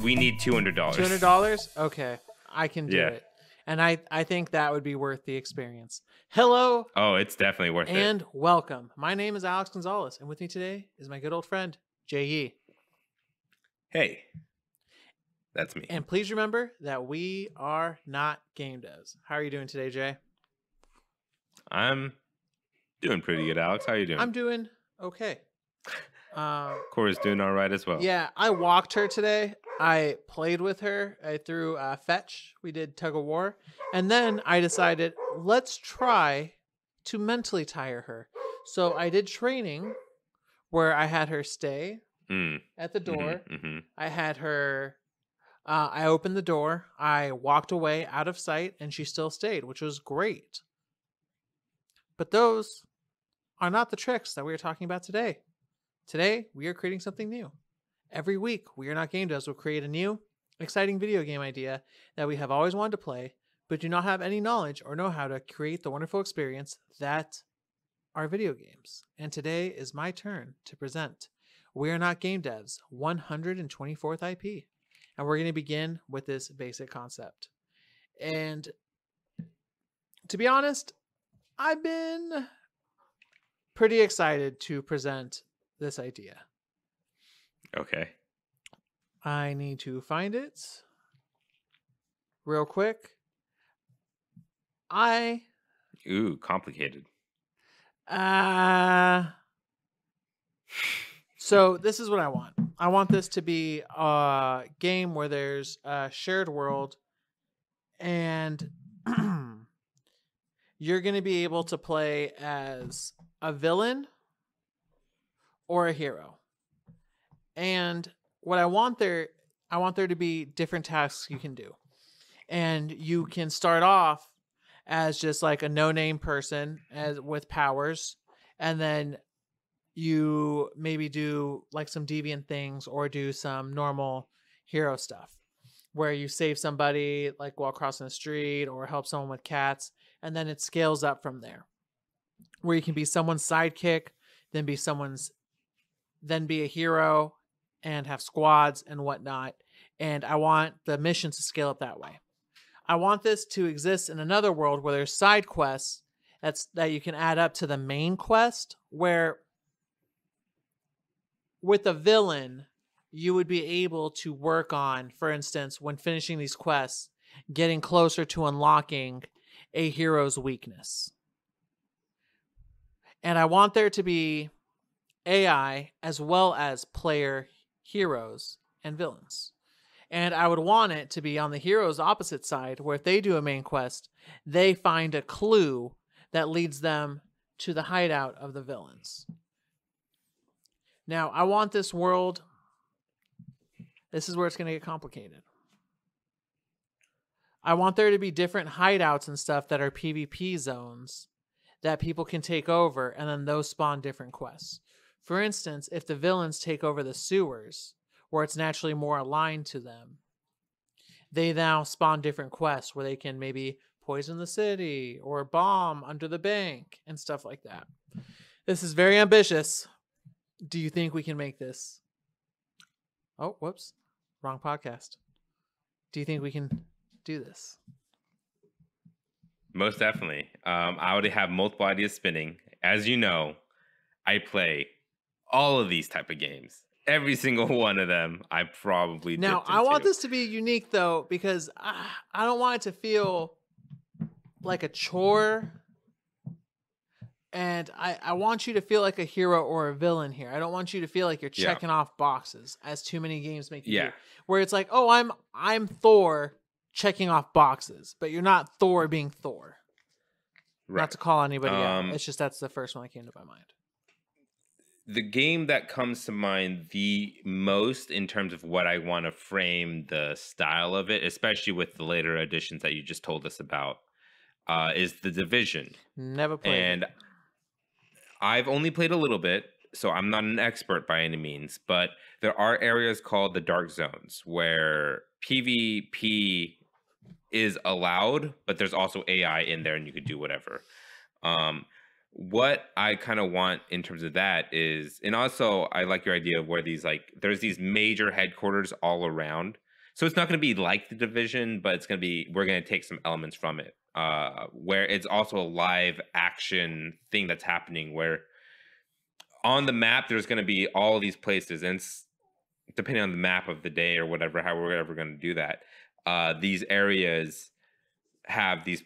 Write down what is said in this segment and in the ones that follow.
We need $200. $200? Okay, I can do it. And I think that would be worth the experience. Hello. Oh, it's definitely worth it. And welcome. My name is Alex Gonzalez, and with me today is my good old friend, J.E. Hey, that's me. And please remember that we are not game devs. How are you doing today, Jay? I'm doing pretty good, Alex. How are you doing? I'm doing okay. Cora's doing all right as well. Yeah, I walked her today. I played with her. I threw fetch. We did tug of war. And then I decided, let's try to mentally tire her. So I did training where I had her stay at the door. I had her, I opened the door. I walked away out of sight and she still stayed, which was great. But those are not the tricks that we are talking about today. Today, we are creating something new. Every week, We Are Not Game Devs will create a new, exciting video game idea that we have always wanted to play, but do not have any knowledge or know how to create the wonderful experience that are video games. And today is my turn to present We Are Not Game Devs' 124th IP. And we're going to begin with this basic concept. And to be honest, I've been pretty excited to present this idea. Okay. I need to find it real quick. Ooh, complicated. So this is what I want. I want this to be a game where there's a shared world and you're going to be able to play as a villain or a hero. And what I want there to be different tasks you can do. And you can start off as just like a no-name person with powers, and then you maybe do like some deviant things or do some normal hero stuff where you save somebody like while crossing the street or help someone with cats, and then it scales up from there. Where you can be someone's sidekick, then be a hero and have squads and whatnot. And I want the missions to scale up that way. I want this to exist in another world where there's side quests that you can add up to the main quest, where with a villain, you would be able to work on, for instance, when finishing these quests, getting closer to unlocking a hero's weakness. And I want there to be AI as well as player heroes and villains. And I would want it to be on the hero's opposite side, where if they do a main quest, they find a clue that leads them to the hideout of the villains. Now, I want this world. This is where it's going to get complicated. I want there to be different hideouts and stuff that are PvP zones that people can take over, and then those spawn different quests. For instance, if the villains take over the sewers, where it's naturally more aligned to them, they now spawn different quests where they can maybe poison the city or bomb under the bank and stuff like that. This is very ambitious. Do you think we can make this? Oh, whoops. Wrong podcast. Do you think we can do this? Most definitely. I already have multiple ideas spinning. As you know, I play all of these type of games. Every single one of them, I probably Now, I want this to be unique, though, because I don't want it to feel like a chore. And I want you to feel like a hero or a villain here. I don't want you to feel like you're checking off boxes, as too many games make you do. Where it's like, oh, I'm Thor checking off boxes, but you're not Thor being Thor. Right. Not to call anybody out. It's just that's the first one that came to my mind. The game that comes to mind the most in terms of what I want to frame the style of it, especially with the later editions that you just told us about, is The Division. Never played it. I've only played a little bit, so I'm not an expert by any means, but there are areas called the Dark Zones where PvP is allowed, but there's also AI in there and you could do whatever. What I kind of want in terms of that is, and also I like your idea of where there's these major headquarters all around. So it's not going to be like the Division, but it's going to be we're going to take some elements from it. Where it's also a live action thing that's happening where on the map there's going to be all these places and depending on the map of the day or whatever, how we're ever going to do that, these areas have these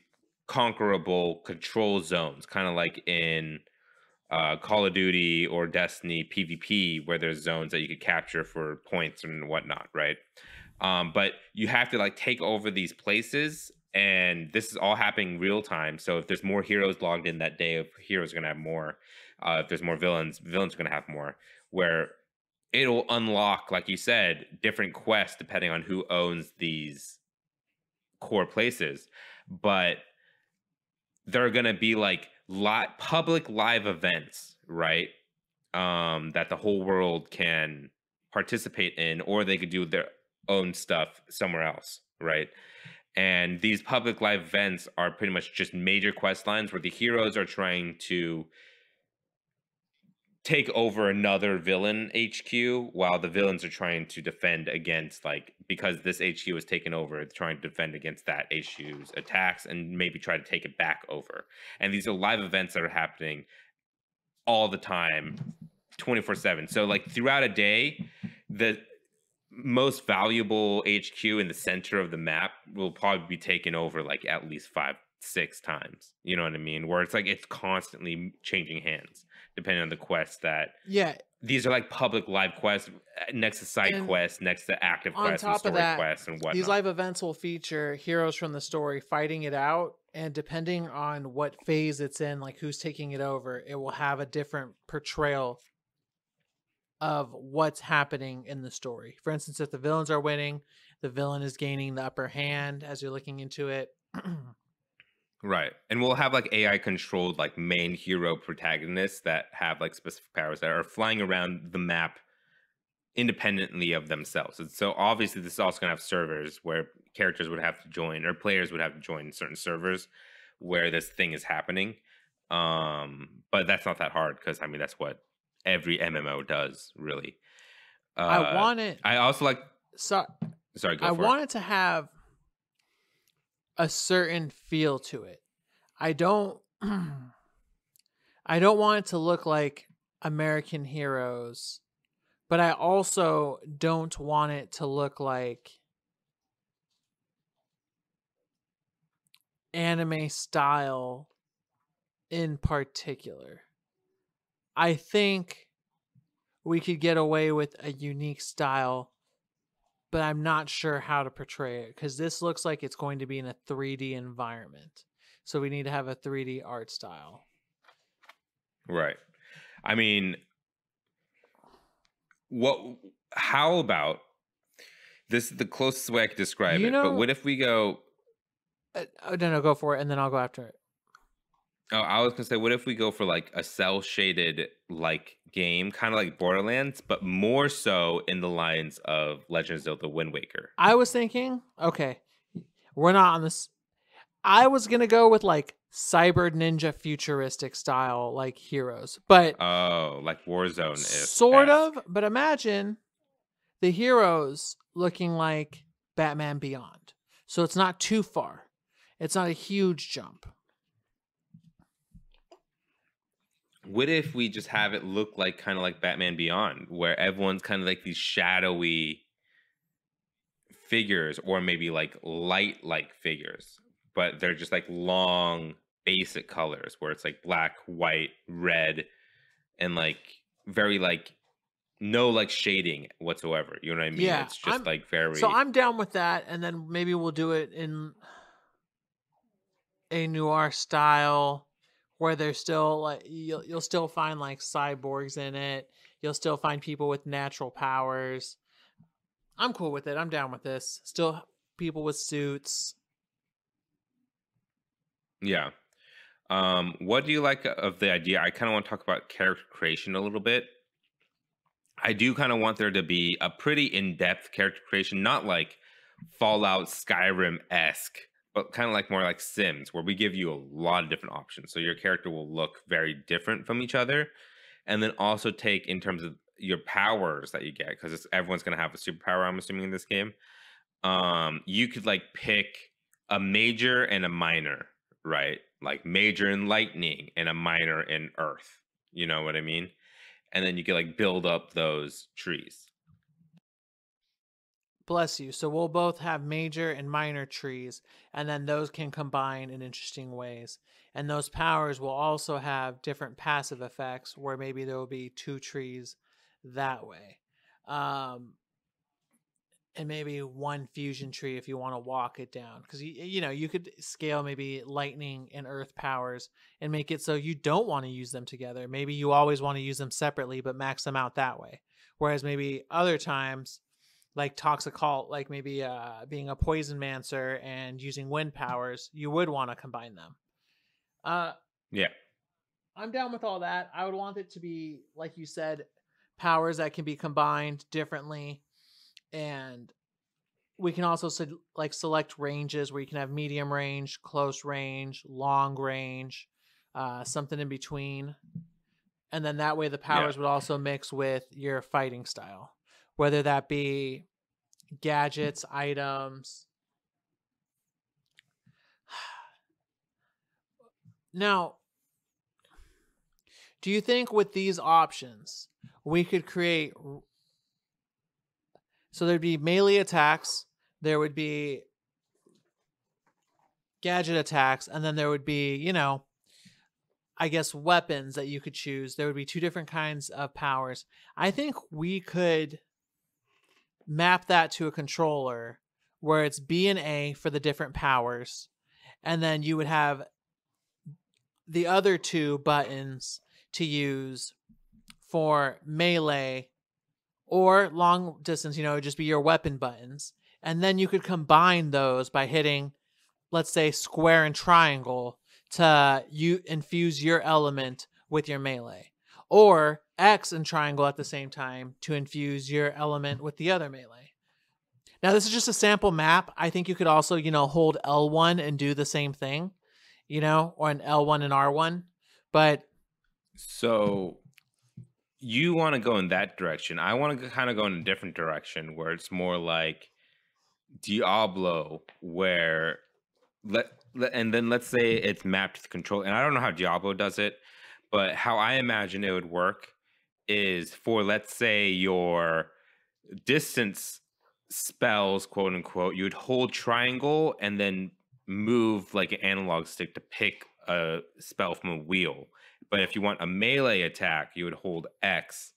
conquerable control zones, kind of like in Call of Duty or Destiny PvP, where there's zones that you could capture for points and whatnot, right? But you have to like take over these places, and this is all happening real time. So if there's more heroes logged in that day, if heroes are gonna have more. If there's more villains, villains are gonna have more. Where it'll unlock, like you said, different quests depending on who owns these core places. But there are gonna be like public live events, right? That the whole world can participate in, or they could do their own stuff somewhere else, right? And these public live events are pretty much just major quest lines where the heroes are trying to take over another villain HQ while the villains are trying to defend against, like, because this HQ is taken over, it's trying to defend against that HQ's attacks and maybe try to take it back over. And these are live events that are happening all the time, 24/7. So like throughout a day, the most valuable HQ in the center of the map will probably be taken over like at least 5, 6 times. You know what I mean? Where it's like it's constantly changing hands depending on the quests that Yeah, these are like public live quests next to side and quests, next to active on quests and top of story that, quests and these whatnot. live events will feature heroes from the story fighting it out, and depending on what phase it's in, like who's taking it over, it will have a different portrayal of what's happening in the story. For instance, if the villains are winning, the villain is gaining the upper hand as you're looking into it. Right. And we'll have like AI controlled like main hero protagonists that have like specific powers that are flying around the map independently of themselves. And so obviously this is also going to have servers where characters would have to join or players would have to join certain servers where this thing is happening. But that's not that hard because I mean that's what every MMO does really. I Uh want it. I also like So sorry, go I for it. want it to have a certain feel to it. I don't. I don't want it to look like American Heroes, but I also don't want it to look like anime style in particular. I think we could get away with a unique style, but I'm not sure how to portray it because this looks like it's going to be in a 3D environment. So we need to have a 3D art style. Right. I mean, what how about this is the closest way I could describe You it, but know, what if we go no, go for it, and then I'll go after it. oh, I was gonna say, what if we go for like a cell shaded like game, kind of like Borderlands, but more so in the lines of Legend of Zelda Wind Waker? I was thinking, okay, we're not on this. I was gonna go with like cyber ninja futuristic style, like heroes, but Oh, like Warzone sort esque. of. But imagine the heroes looking like Batman Beyond, so it's not too far. It's not a huge jump. What if we just have it look like kind of like Batman Beyond, where everyone's kind of like these shadowy figures, or maybe like light like figures, but they're just like long basic colors where it's like black, white, red, and like very like no like shading whatsoever. You know what I mean? Yeah, It's just like very I'm down with that, and then maybe we'll do it in a noir style where there's still like you'll still find like cyborgs in it. You'll still find people with natural powers. I'm cool with it. I'm down with this. Still people with suits. yeah. What do you like of the idea? I kind of want to talk about character creation a little bit. I do kind of want there to be a pretty in-depth character creation, not like Fallout Skyrim esque, but kind of like more like Sims, where we give you a lot of different options. So your character will look very different from each other. And then also take in terms of your powers that you get, because everyone's going to have a superpower, I'm assuming, in this game. you could like pick a major and a minor, right? Like major in lightning and a minor in earth. You know what I mean? And then you could like build up those trees. Bless you. So we'll both have major and minor trees, and then those can combine in interesting ways. And those powers will also have different passive effects where maybe there will be two trees that way. Um, and maybe one fusion tree if you want to walk it down, because you could scale maybe lightning and earth powers and make it so you don't want to use them together. Maybe you always want to use them separately but max them out that way, whereas maybe other times, like toxicalt, like maybe being a poison mancer and using wind powers, you would want to combine them. uh Yeah. I'm down with all that. I would want it to be, like you said, powers that can be combined differently. And we can also select ranges where you can have medium range, close range, long range, something in between. And then that way the Yeah. powers would also mix with your fighting style, whether that be gadgets, items. Now, do you think with these options we could create, so there'd be melee attacks, there would be gadget attacks, and then there would be, I guess, weapons that you could choose. There would be two different kinds of powers. I think we could map that to a controller where it's B and A for the different powers, and then you would have the other two buttons to use for melee or long distance. It would just be your weapon buttons. And then you could combine those by hitting, let's say, square and triangle to you infuse your element with your melee, or X and triangle at the same time to infuse your element with the other melee. Now, this is just a sample map. I think you could also, hold L1 and do the same thing, or an L1 and R1. But So you want to go in that direction. I want to kind of go in a different direction where it's more like Diablo, where and then let's say it's mapped to control. And I don't know how Diablo does it, but how I imagine it would work is for, let's say, your distance spells, quote unquote, you would hold triangle and then move like an analog stick to pick a spell from a wheel. But if you want a melee attack, you would hold X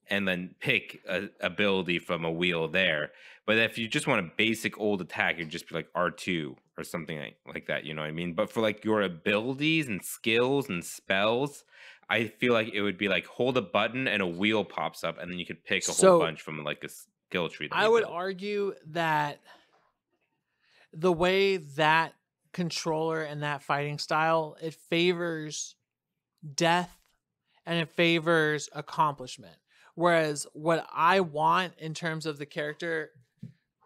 and then pick a ability from a wheel there. But if you just want a basic old attack, you'd just be like R2 or something like that. You know what I mean? But for like your abilities and skills and spells, I feel like it would be like hold a button and a wheel pops up, and then you could pick a whole so bunch from like a skill tree that I you would built. argue that the way that controller and that fighting style, it favors death and it favors accomplishment. Whereas what I want in terms of the character,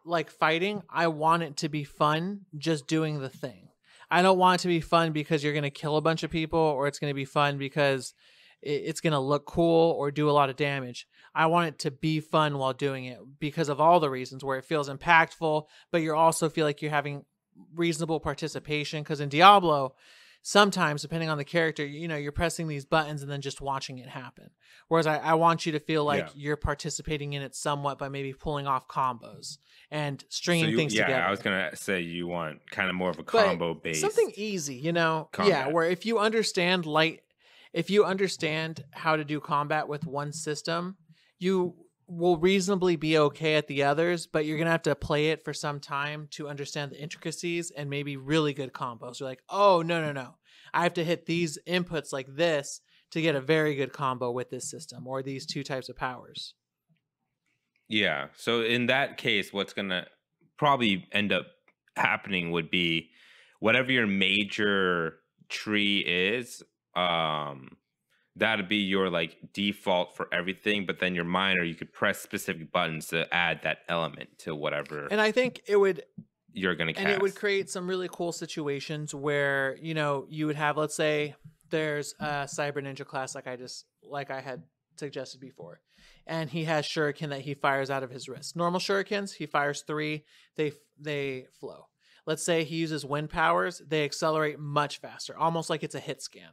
like fighting, I want it to be fun just doing the thing. I don't want it to be fun because you're going to kill a bunch of people, or it's going to be fun because it's going to look cool or do a lot of damage. I want it to be fun while doing it because of all the reasons, where it feels impactful, but you also feel like you're having reasonable participation. Because in Diablo, sometimes, depending on the character, you're pressing these buttons and then just watching it happen. Whereas I want you to feel like Yeah. you're participating in it somewhat by maybe pulling off combos and So stringing things together. I was gonna say you want kind of more of a But combo based something easy, yeah, combat. where if you understand how to do combat with one system, you will reasonably be okay at the others, but you're gonna have to play it for some time to understand the intricacies and maybe really good combos. You're like, oh no, I have to hit these inputs like this to get a very good combo with this system or these two types of powers. Yeah. So in that case, what's gonna probably end up happening would be whatever your major tree is, that'd be your like default for everything. But then your minor, you could press specific buttons to add that element to whatever And I think it would you're gonna cast. And it would create some really cool situations where, you would have, let's say there's a cyber ninja class like I had suggested before. And he has shuriken that he fires out of his wrist. Normal shurikens, he fires 3. They flow. Let's say he uses wind powers. They accelerate much faster, almost like it's a hit scan.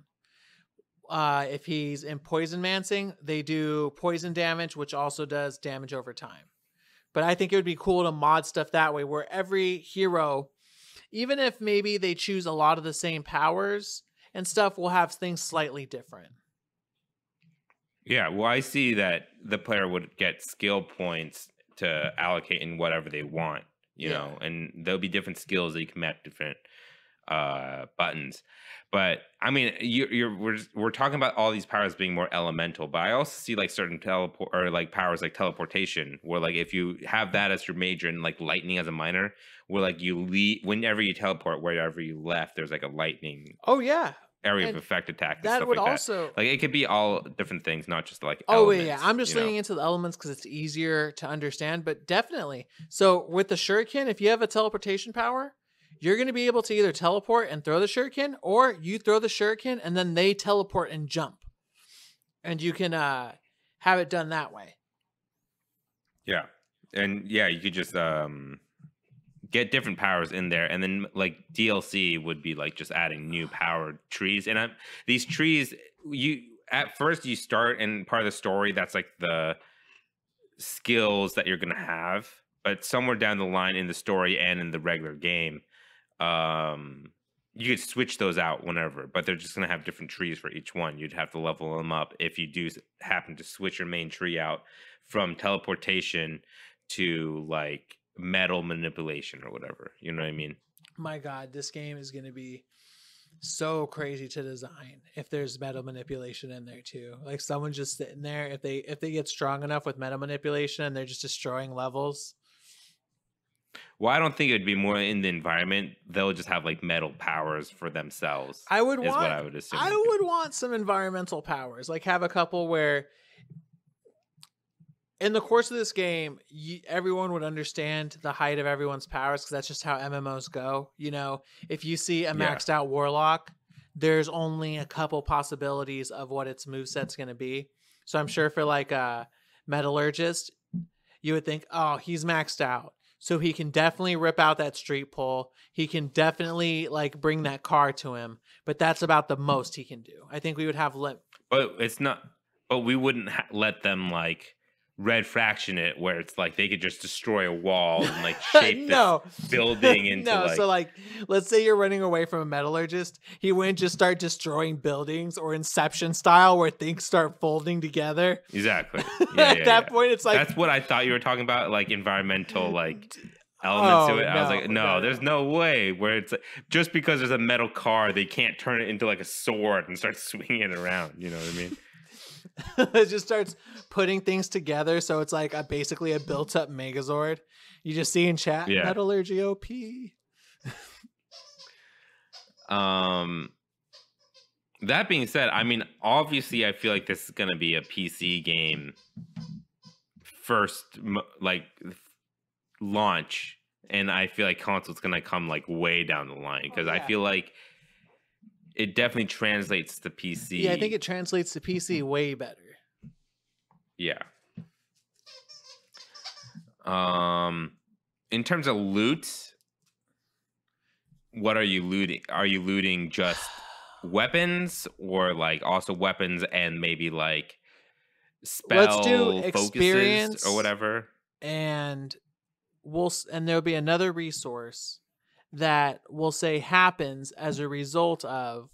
If he's in poison mancing, they do poison damage, which also does damage over time. But I think it would be cool to mod stuff that way, where every hero, even if maybe they choose a lot of the same powers and stuff, will have things slightly different. Yeah, well, I see that the player would get skill points to allocate in whatever they want, you know, and there'll be different skills that you can map different buttons. But I mean, we're talking about all these powers being more elemental, but I also see like certain teleport or like powers like teleportation, where like if you have that as your major and like lightning as a minor, where like you whenever you teleport wherever you left, there's like a lightning. Oh yeah. Area And of effect attack and that stuff would like also that. Like it could be all different things, not just like oh elements, yeah, I'm just leaning into the elements because it's easier to understand, but definitely. So with the shuriken, if you have a teleportation power, you're going to be able to either teleport and throw the shuriken, or you throw the shuriken and then they teleport and jump, and you can have it done that way. Yeah, and yeah, you could just get different powers in there, and then like DLC would be like just adding new power trees. And these trees, you at first you start in part of the story that's like the skills that you're gonna have, but somewhere down the line in the story and in the regular game, you could switch those out whenever, but they're just gonna have different trees for each one. You'd have to level them up if you do happen to switch your main tree out from teleportation to like metal manipulation or whatever, you know what I mean? My god, this game is going to be so crazy to design if there's metal manipulation in there too. Like someone just sitting there, if they get strong enough with metal manipulation and they're just destroying levels. Well, I don't think it'd be more in the environment. They'll just have like metal powers for themselves. I would assume. I would want some environmental powers, like have a couple where in the course of this game, everyone would understand the height of everyone's powers, because that's just how MMOs go. You know, if you see a maxed out warlock, there's only a couple possibilities of what its moveset's going to be. So I'm sure for like a metallurgist, you would think, oh, he's maxed out, so he can definitely rip out that street pole. He can definitely like bring that car to him, but that's about the most he can do. I think we would have but it's not. But we wouldn't let them like red fraction it, where it's like they could just destroy a wall and like shape this building into like... So like let's say you're running away from a metallurgist, he wouldn't just start destroying buildings or Inception style where things start folding together. Exactly. At that point it's like, that's what I thought you were talking about, like environmental like elements to it. I was like, no, there's no way where it's like, just because there's a metal car they can't turn it into like a sword and start swinging it around, you know what I mean? It just starts putting things together, so it's like basically a built-up Megazord. You just see in chat, Metallurgy OP. That being said, I mean, obviously, I feel like this is gonna be a PC game first, like launch, and I feel like console's gonna come like way down the line, because I feel like it definitely translates to PC. Yeah, I think it translates to PC way better. Yeah. In terms of loot, what are you looting? Are you looting just weapons, or like also weapons and maybe like Let's do experience or whatever? And there'll be another resource that we'll say happens as a result of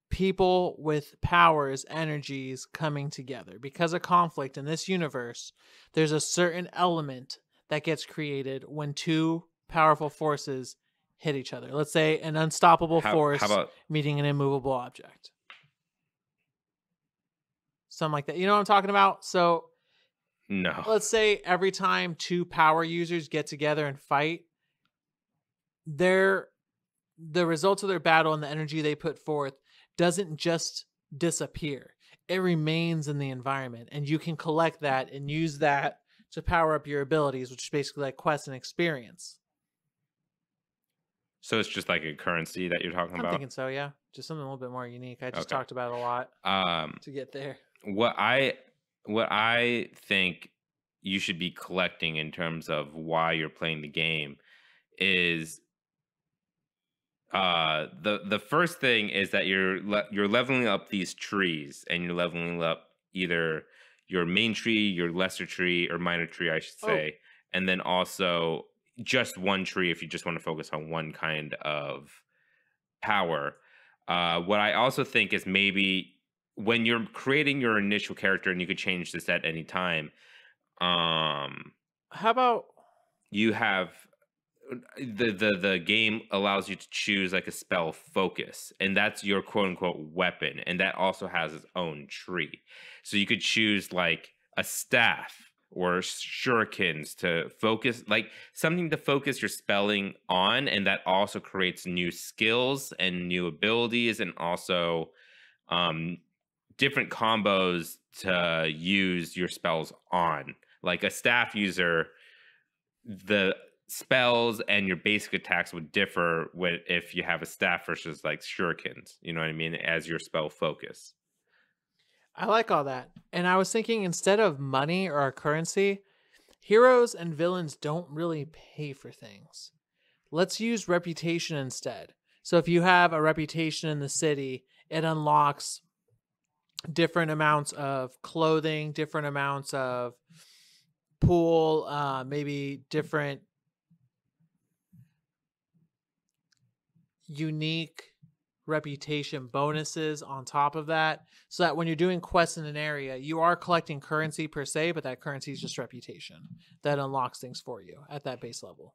people with powers, energies coming together. Because of conflict in this universe, there's a certain element that gets created when two powerful forces hit each other. Let's say an unstoppable force meeting an immovable object. Something like that. You know what I'm talking about? So no. Let's say every time two power users get together and fight, the results of their battle and the energy they put forth doesn't just disappear. It remains in the environment, and you can collect that and use that to power up your abilities, which is basically like quest and experience. So it's just like a currency that you're talking about? I'm thinking so, yeah. just something a little bit more unique. I just Okay. talked about it a lot Um, to get there. what I think you should be collecting in terms of why you're playing the game is the first thing is that you're leveling up these trees, and you're leveling up either your main tree, your lesser tree, or minor tree, I should Oh, say, and then also just one tree if you just want to focus on one kind of power. What I also think is maybe when you're creating your initial character, and you could change this at any time, um, how about you have the game allows you to choose like a spell focus, and that's your quote unquote weapon, and that also has its own tree. So you could choose like a staff or shurikens to focus, like something to focus your spelling on, and that also creates new skills and new abilities, and also um different combos to use your spells on. Like a staff user, the spells and your basic attacks would differ with if you have a staff versus like shurikens, you know what I mean, as your spell focus. I like all that. And I was thinking instead of money or a currency, heroes and villains don't really pay for things. Let's use reputation instead. So if you have a reputation in the city, it unlocks different amounts of clothing, different amounts of pool, maybe different unique reputation bonuses on top of that, so that when you're doing quests in an area, you are collecting currency per se, but that currency is just reputation that unlocks things for you at that base level.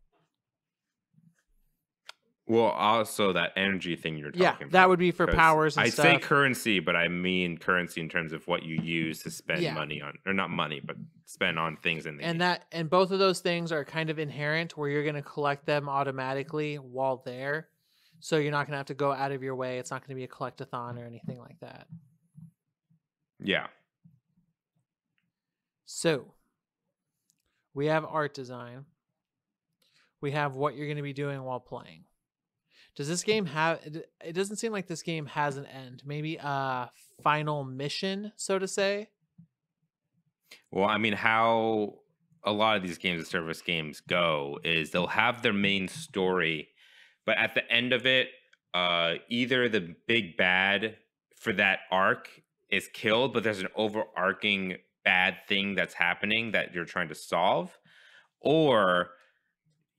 Well, also that energy thing you're Yeah, talking that about, would be for because powers and I say stuff. currency, but I mean currency in terms of what you use to spend Yeah. money on, or not money, but spend on things in the game. And both of those things are kind of inherent where you're going to collect them automatically while there. So you're not going to have to go out of your way. It's not going to be a collectathon or anything like that. Yeah. So we have art design. We have what you're going to be doing while playing. Does this game have it doesn't seem like this game has an end. Maybe a final mission, so to say. Well, I mean, how a lot of these games of service games go is they'll have their main story, but at the end of it, either the big bad for that arc is killed, but there's an overarching bad thing that's happening that you're trying to solve, or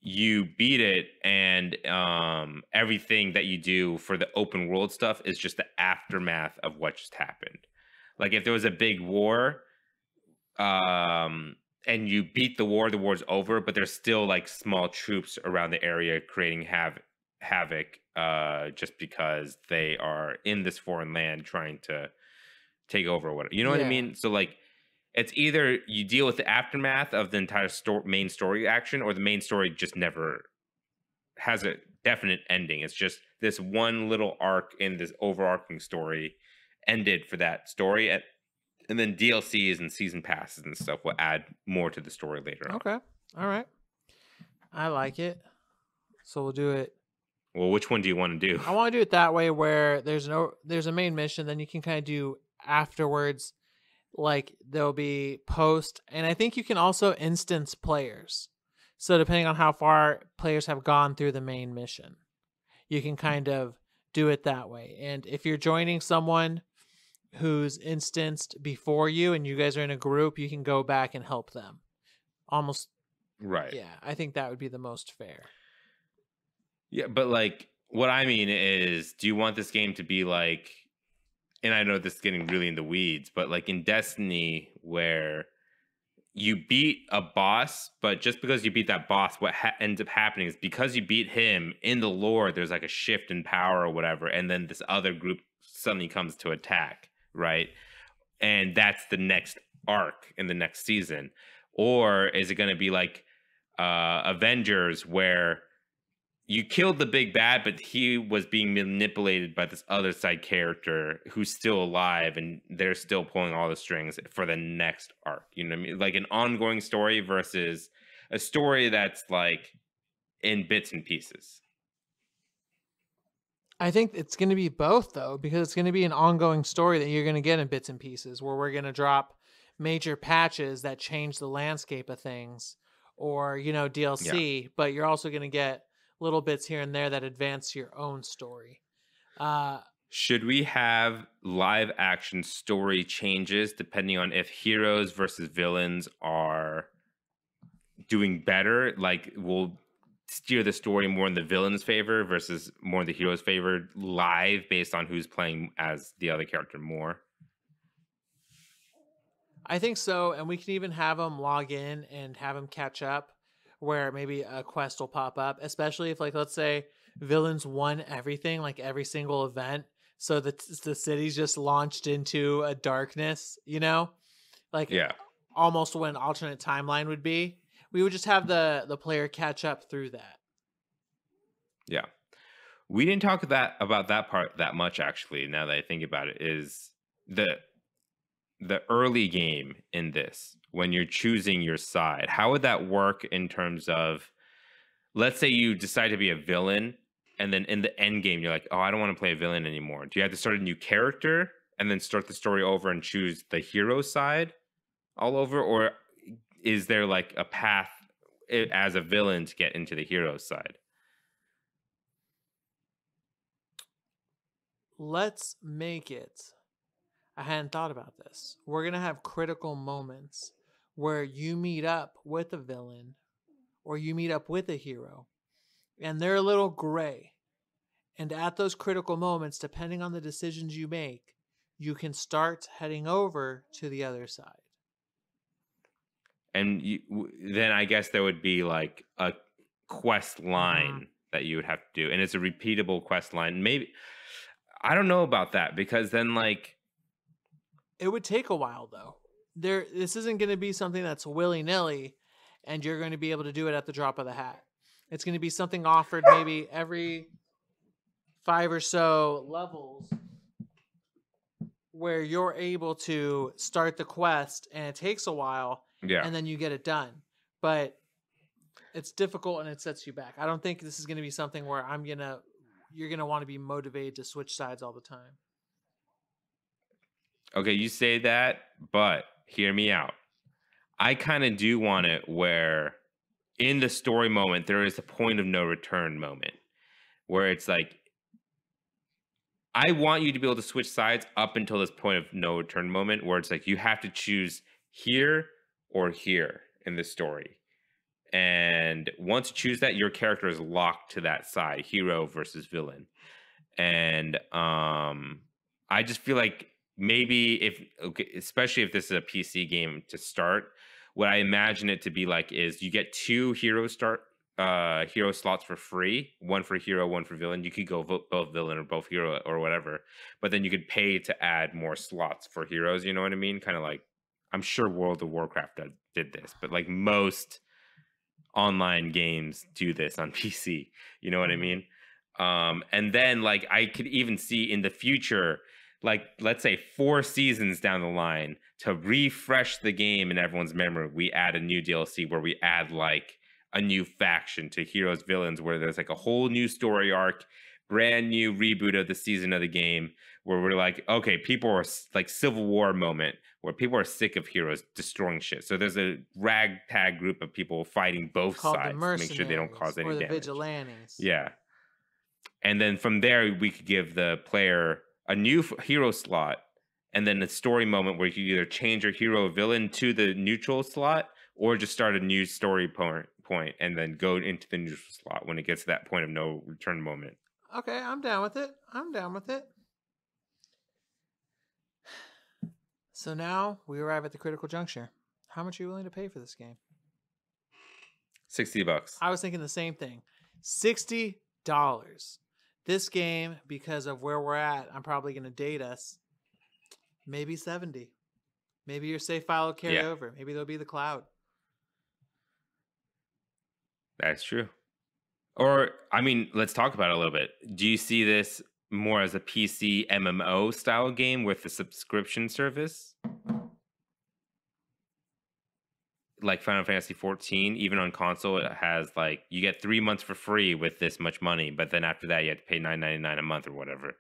you beat it, and everything that you do for the open world stuff is just the aftermath of what just happened. Like if there was a big war, and you beat the war's over, but there's still like small troops around the area creating havoc, just because they are in this foreign land trying to take over or whatever, you know what I Yeah. mean? So like it's either you deal with the aftermath of the entire main story action, or the main story just never has a definite ending. It's just this one little arc in this overarching story ended for that story, and then DLCs and season passes and stuff will add more to the story later on. Okay. All right. I like it. So we'll do it. Well, which one do you want to do? I want to do it that way where there's a main mission, then you can kind of do afterwards, like there'll be post, and I think you can also instance players. So depending on how far players have gone through the main mission, you can kind of do it that way. And if you're joining someone who's instanced before you and you guys are in a group, you can go back and help them. Almost, Right. yeah, I think that would be the most fair. Yeah, but like what I mean is, do you want this game to be like, and I know this is getting really in the weeds, but like in Destiny, where you beat a boss, but just because you beat that boss, what ends up happening is because you beat him in the lore, there's like a shift in power or whatever, and then this other group suddenly comes to attack, right? And that's the next arc in the next season. Or is it going to be like Avengers, where you killed the big bad, but he was being manipulated by this other side character who's still alive, and they're still pulling all the strings for the next arc. You know what I mean? Like an ongoing story versus a story that's like in bits and pieces. I think it's going to be both though, because it's going to be an ongoing story that you're going to get in bits and pieces where we're going to drop major patches that change the landscape of things or, Yeah. DLC, but you're also going to get little bits here and there that advance your own story. Uh, Should we have live action story changes depending on if heroes versus villains are doing better? Like, we'll steer the story more in the villain's favor versus more in the hero's favor live based on who's playing as the other character more? I think so, and we can even have them log in and have them catch up where maybe a quest will pop up, especially if, like, let's say villains won everything, like every single event, so the city's just launched into a darkness, like Yeah. almost what an alternate timeline would be. We would just have the player catch up through that. Yeah. We didn't talk about that part that much actually, now that I think about it, is the early game in this when you're choosing your side. How would that work in terms of, let's say you decide to be a villain and then in the end game you're like, "Oh, I don't want to play a villain anymore." Do you have to start a new character and then start the story over and choose the hero side all over, or is there like a path as a villain to get into the hero side? Let's make it. I hadn't thought about this. We're going to have critical moments where you meet up with a villain or you meet up with a hero and they're a little gray. And at those critical moments, depending on the decisions you make, you can start heading over to the other side. And then I guess there would be like a quest line that you would have to do, and it's a repeatable quest line. Maybe I don't know about that, because then like It would take a while though. This isn't going to be something that's willy-nilly and you're going to be able to do it at the drop of the hat. It's going to be something offered maybe every 5 or so levels where you're able to start the quest and it takes a while yeah. and then you get it done. But it's difficult and it sets you back. I don't think this is going to be something where you're going to want to be motivated to switch sides all the time. Okay, you say that, but hear me out. I kind of do want it where in the story moment there is a point of no return moment where it's like, I want you to be able to switch sides up until this point of no return moment where it's like you have to choose here or here in the story. And once you choose that, your character is locked to that side, hero versus villain. And I just feel like maybe especially if this is a PC game to start, what I imagine it to be like is you get 2 hero slots for free, one for hero, one for villain. You could go both villain or both hero or whatever, but then you could pay to add more slots for heroes. You know what I mean? Kind of like, I'm sure World of Warcraft did this, but like most online games do this on PC. You know what I mean? And then like I could even see in the future, like let's say 4 seasons down the line, to refresh the game in everyone's memory, we add a new DLC where we add like a new faction to heroes, villains, where there's like a whole new story arc, brand new reboot of the season of the game, where we're like, okay, people are like Civil War moment where people are sick of heroes destroying shit. So there's a ragtag group of people fighting both Called the sides to make sure they don't mercenaries cause any or the damage. vigilantes. Yeah. And then from there, we could give the player a new hero slot and then a story moment where you can either change your hero or villain to the neutral slot or just start a new story point and then go into the neutral slot when it gets to that point of no return moment. Okay, I'm down with it. So now we arrive at the critical juncture. How much are you willing to pay for this game? $60. I was thinking the same thing. $60. This game, because of where we're at, I'm probably going to date us. Maybe 70. Maybe your save file will carry over. Maybe there'll be the cloud. That's true. Or, I mean, let's talk about it a little bit. Do you see this more as a PC MMO style game with a subscription service? like Final Fantasy 14, even on console, it has like you get 3 months for free with this much money, but then after that you have to pay $9.99 a month or whatever.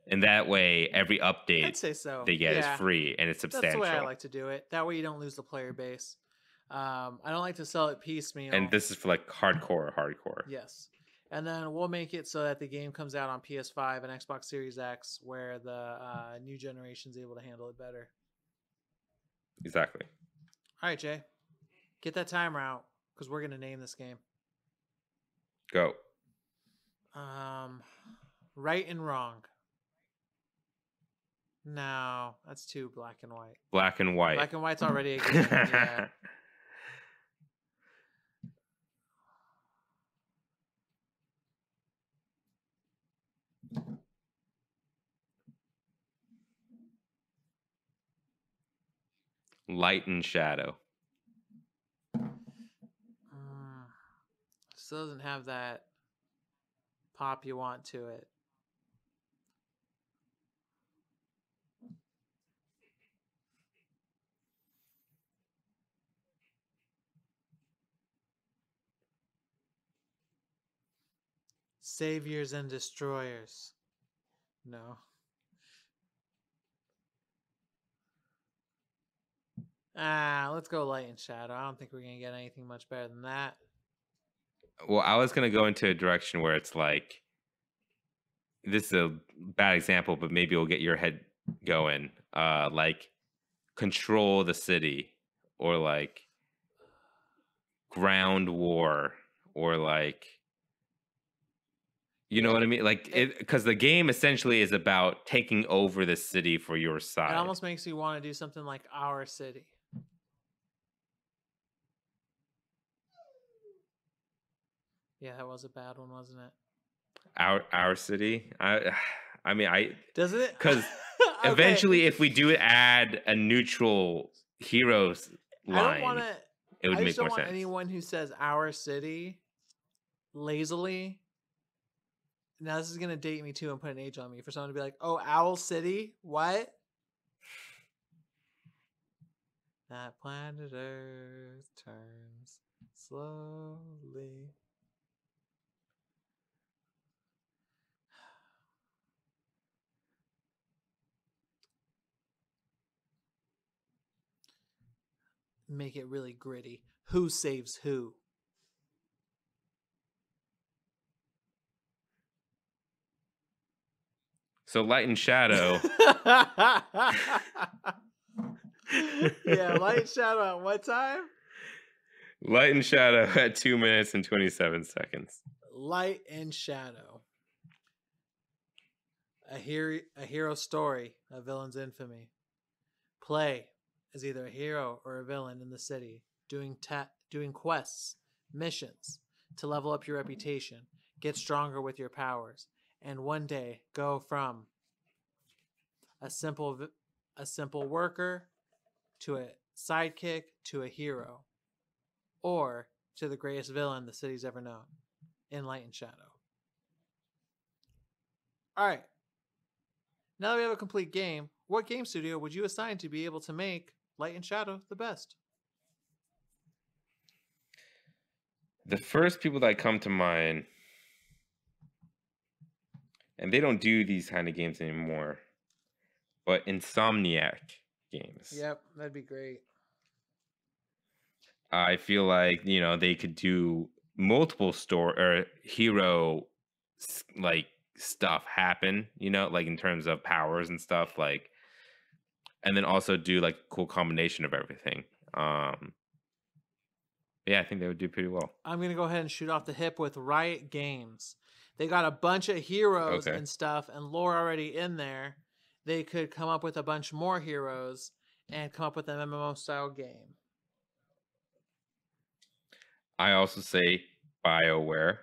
And that way, every I'd update say so. they get is Yeah, free and it's that's the way I substantial. like to do it. That way you don't lose the player base. I don't like to sell it piecemeal. And this is for like hardcore. Yes. And then we'll make it so that the game comes out on PS5 and Xbox Series X, where the new generation's able to handle it better. Exactly. All right, Jay. Get that timer out, because we're going to name this game. Go. Right and wrong. No, that's too black and white. Black and white. Black and white's already a game. Yeah. Light and shadow. Still doesn't have that pop you want to it. Saviors and destroyers. No. Let's go light and shadow. I don't think we're going to get anything much better than that. Well, I was going to go into a direction where it's like, this is a bad example, but maybe it'll get your head going. Like, control the city, or like ground war, or like, you know what I mean? Like, because the game essentially is about taking over the city for your side. It almost makes you want to do something like Our City. Yeah, that was a bad one, wasn't it? Our City. I mean, does it? Because okay. Eventually, if we do add a neutral heroes line, I don't want to. It would I make just don't more want sense. anyone who says Our City lazily. Now this is gonna date me too and put an age on me for someone to be like, "Oh, Owl City, what?" That planet Earth turns slowly. Make it really gritty. Who saves who? So light and shadow. Yeah, light and shadow at what time? Light and shadow at 2 minutes and 27 seconds. Light and shadow. A hero story, a villain's infamy. Play as either a hero or a villain in the city, doing quests, missions to level up your reputation, get stronger with your powers, and one day go from a simple worker to a sidekick to a hero, or to the greatest villain the city's ever known in Light and Shadow. All right. Now that we have a complete game, what game studio would you assign to be able to make Light and Shadow the best? The first people that come to mind, and they don't do these kind of games anymore, but Insomniac games. Yep, that'd be great. I feel like, they could do multiple hero like stuff happen, like in terms of powers and stuff, like, and then also do like a cool combination of everything. Yeah, I think they would do pretty well. I'm gonna go ahead and shoot off the hip with Riot Games. They got a bunch of heroes and stuff and lore already in there. They could come up with a bunch more heroes and come up with an MMO style game. I also say BioWare.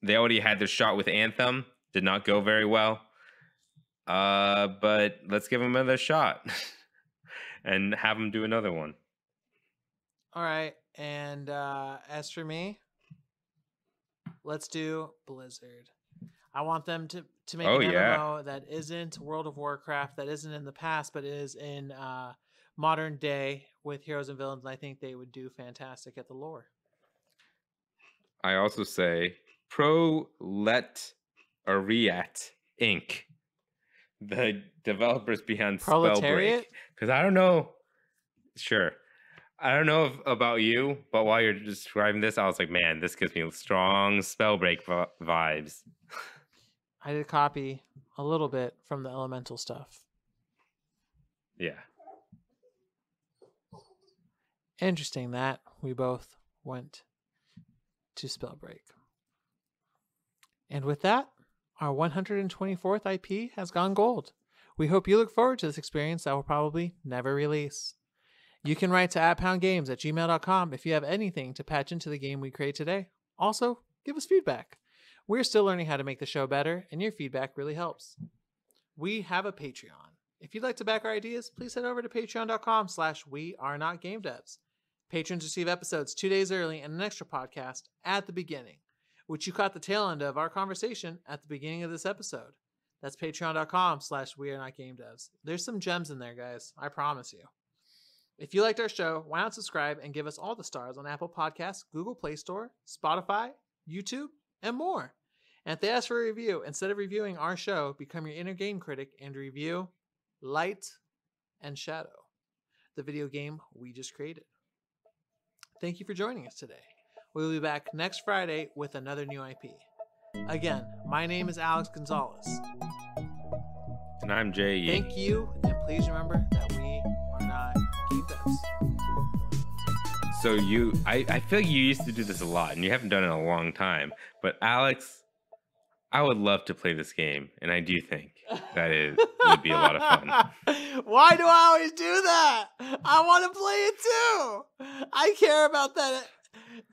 They already had their shot with Anthem. Did not go very well. But let's give them another shot and have them do another one. All right. And as for me, let's do Blizzard. I want them to make Oh an yeah. MMO that isn't World of Warcraft, that isn't in the past, but is in modern day with heroes and villains. And I think they would do fantastic at the lore. I also say Proletariat Inc., the developers behind Spellbreak. Proletariat? Because I don't know. Sure. I don't know about you, but while you're describing this, I was like, man, this gives me strong Spellbreak vibes. I did copy a little bit from the elemental stuff. Yeah. Interesting that we both went to Spellbreak. And with that, our 124th IP has gone gold. We hope you look forward to this experience that will probably never release. You can write to @poundgames@gmail.com if you have anything to patch into the game we create today. Also, give us feedback. We're still learning how to make the show better, and your feedback really helps. We have a Patreon. If you'd like to back our ideas, please head over to patreon.com/wearenotgamedevs. Patrons receive episodes 2 days early and an extra podcast at the beginning, which you caught the tail end of our conversation at the beginning of this episode. That's patreon.com/wearenotgamedevs. There's some gems in there, guys. I promise you. If you liked our show, why not subscribe and give us all the stars on Apple Podcasts, Google Play Store, Spotify, YouTube, and more. And if they ask for a review, instead of reviewing our show, become your inner game critic and review Light and Shadow, the video game we just created. Thank you for joining us today. We'll be back next Friday with another new IP. Again, my name is Alex Gonzalez. And I'm Jay. Thank you, and please remember that we are not game devs. So I feel you used to do this a lot, and you haven't done it in a long time. But Alex, I would love to play this game, and I do think that it would be a lot of fun. Why do I always do that? I want to play it too. I care about that.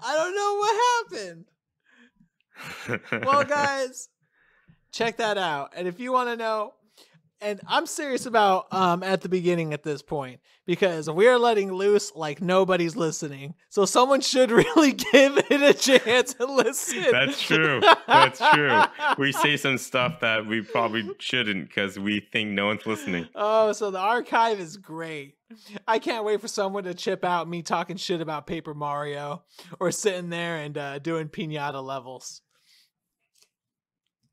I don't know what happened. Well, guys, check that out. And if you want to know, and I'm serious about at the beginning at this point, because we're letting loose like nobody's listening. So someone should really give it a chance and listen. That's true. That's true. We say some stuff that we probably shouldn't because we think no one's listening. Oh, so the archive is great. I can't wait for someone to chip out me talking shit about Paper Mario or sitting there and doing piñata levels.